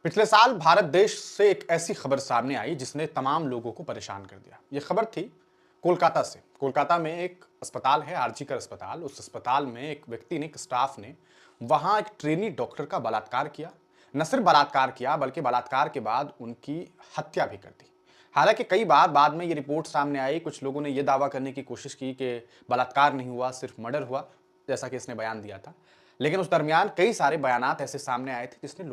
पिछले साल भारत देश से एक ऐसी खबर सामने आई जिसने तमाम लोगों को परेशान कर दिया। ये खबर थी कोलकाता से। कोलकाता में एक अस्पताल है, आरजीकर अस्पताल। उस अस्पताल में एक व्यक्ति ने, एक स्टाफ ने वहां एक ट्रेनी डॉक्टर का बलात्कार किया। न सिर्फ बलात्कार किया बल्कि बलात्कार के बाद उनकी हत्या भी कर दी। हालांकि कई बार बाद में ये रिपोर्ट सामने आई, कुछ लोगों ने यह दावा करने की कोशिश की कि बलात्कार नहीं हुआ, सिर्फ मर्डर हुआ, जैसा कि इसने बयान दिया था। लेकिन उस दरमियान कई सारे बयानात ऐसे सामने आए थे जिसने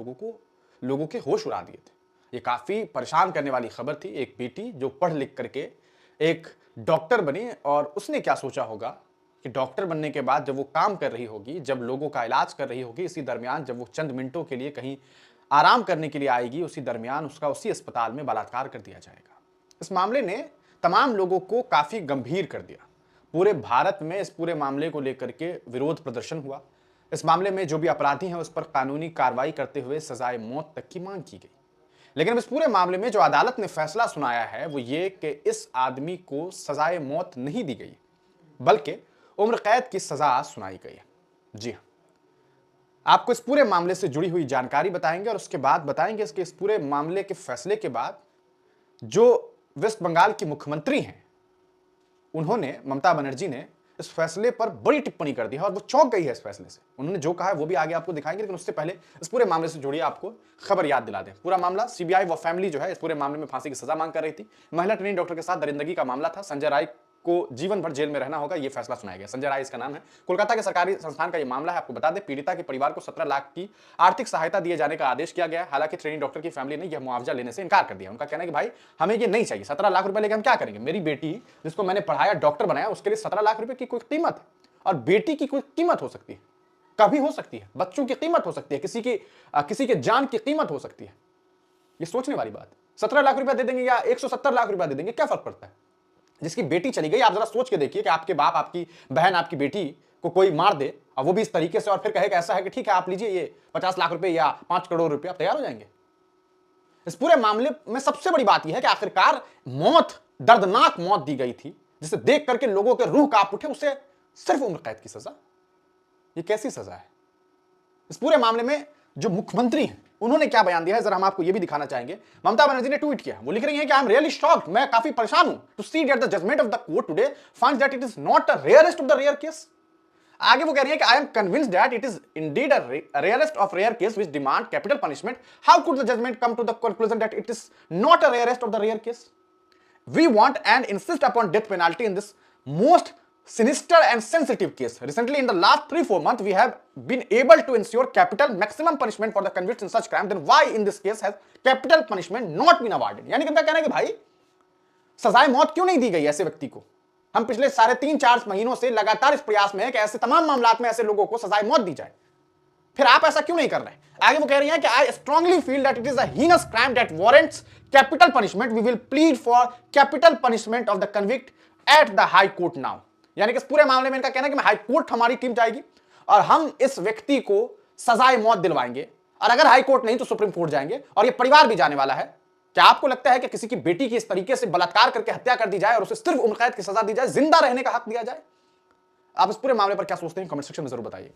लोगों के होश उड़ा दिए थे। ये काफी परेशान करने वाली खबर थी। एक बेटी जो पढ़ लिख करके एक डॉक्टर बनी, और उसने क्या सोचा होगा कि डॉक्टर बनने के बाद जब वो काम कर रही होगी, जब लोगों का इलाज कर रही होगी, इसी दरमियान जब वो चंद मिनटों के लिए कहीं आराम करने के लिए आएगी, उसी दरमियान उसका उसी अस्पताल में बलात्कार कर दिया जाएगा। इस मामले ने तमाम लोगों को काफी गंभीर कर दिया। पूरे भारत में इस पूरे मामले को लेकर के विरोध प्रदर्शन हुआ। इस मामले में जो भी अपराधी हैं उस पर कानूनी कार्रवाई करते हुए सजाए मौत तक की मांग की गई। लेकिन इस पूरे मामले में जो अदालत ने फैसला सुनाया है वो ये कि इस आदमी को सजाए मौत नहीं दी गई, बल्कि उम्र कैद की सजा सुनाई गई है। जी हाँ, आपको इस पूरे मामले से जुड़ी हुई जानकारी बताएंगे और उसके बाद बताएंगे इसके इस पूरे मामले के फैसले के बाद जो वेस्ट बंगाल की मुख्यमंत्री हैं, उन्होंने, ममता बनर्जी ने इस फैसले पर बड़ी टिप्पणी कर दी है और वो चौंक गई है इस फैसले से। उन्होंने जो कहा है वो भी आगे आपको दिखाएंगे, लेकिन उससे पहले इस पूरे मामले से जुड़ी आपको खबर याद दिला दें। पूरा मामला, सीबीआई व फैमिली जो है इस पूरे मामले में फांसी की सजा मांग कर रही थी। महिला ट्रेनिंग डॉक्टर के साथ दरिंदगी का मामला था। संजय राय को जीवन भर जेल में रहना होगा, यह फैसला सुनाया गया। संजय राय इसका नाम है। कोलकाता के सरकारी संस्थान का यह मामला है। आपको बता दें, पीड़िता के परिवार को 17 लाख की आर्थिक सहायता दिए जाने का आदेश किया गया है। हालांकि ट्रेनिंग डॉक्टर की फैमिली ने यह मुआवजा लेने से इनकार कर दिया। उनका कहना है कि भाई हमें ये नहीं चाहिए, 17 लाख रुपए लेकर हम क्या करेंगे? मेरी बेटी जिसको मैंने पढ़ाया, डॉक्टर बनाया, उसके लिए 17 लाख रुपए की कोई कीमत है? और बेटी की कोई कीमत हो सकती है, कभी हो सकती है, बच्चों की कीमत हो सकती है, किसी के जान की कीमत हो सकती है। ये सोचने वाली बात। 17 लाख रुपया दे देंगे या 170 लाख रुपया दे देंगे, क्या फर्क पड़ता है? जिसकी बेटी चली गई, आप जरा सोच के देखिए कि आपके बाप, आपकी बहन, आपकी बेटी को कोई मार दे और वो भी इस तरीके से, और फिर कहे कि ऐसा है कि ठीक है आप लीजिए ये 50 लाख रुपए या 5 करोड़ रुपए, आप तैयार हो जाएंगे? इस पूरे मामले में सबसे बड़ी बात यह है कि आखिरकार मौत, दर्दनाक मौत दी गई थी जिसे देख करके लोगों के रूह कांप उठे, उसे सिर्फ उम्र कैद की सजा। ये कैसी सजा है? इस पूरे मामले में जो मुख्यमंत्री हैं उन्होंने क्या बयान दिया है, जरा हम आपको ये भी दिखाना चाहेंगे। ममता बनर्जी ने ट्वीट किया। वो लिख रही हैं कि आई एम रियली शॉक्ड, मैं काफी परेशान हूं, to see that the judgment of the court today finds that it is not a rarest of the rare case. आगे वो कह रही है कि I am convinced that it is indeed a rarest of rare case which demand capital punishment. How could the judgment come to the conclusion that it is not a rarest of the rare case? We want and insist upon death penalty in this most sinister and sensitive case. Recently, in the last 3-4 months, we have been able to ensure capital maximum punishment for the convicts in such crime. Then why in this case has capital punishment not been awarded? यानी कि उनका कहना है कि भाई सजाए मौत क्यों नहीं दी गई ऐसे व्यक्ति को? हम पिछले 3.5-4 महीनों से लगातार इस प्रयास में है कि ऐसे तमाम मामलात में ऐसे लोगों को सजाए मौत दी जाए, फिर आप ऐसा क्यों नहीं कर रहे हैं? आगे वो कह रही हैं कि I strongly feel that it is a heinous crime that warrants capital punishment. We will plead for capital punishment of the convict at the high court now. यानी कि इस पूरे मामले में इनका कहना है कि मैं हाई कोर्ट, हमारी टीम जाएगी और हम इस व्यक्ति को सजाए मौत दिलवाएंगे, और अगर हाई कोर्ट नहीं तो सुप्रीम कोर्ट जाएंगे, और ये परिवार भी जाने वाला है। क्या आपको लगता है कि किसी की बेटी की इस तरीके से बलात्कार करके हत्या कर दी जाए और उसे सिर्फ उम्र कैद की सजा दी जाए, जिंदा रहने का हक दिया जाए? आप इस पूरे मामले पर क्या सोचते हैं, कमेंट सेक्शन में जरूर बताइए।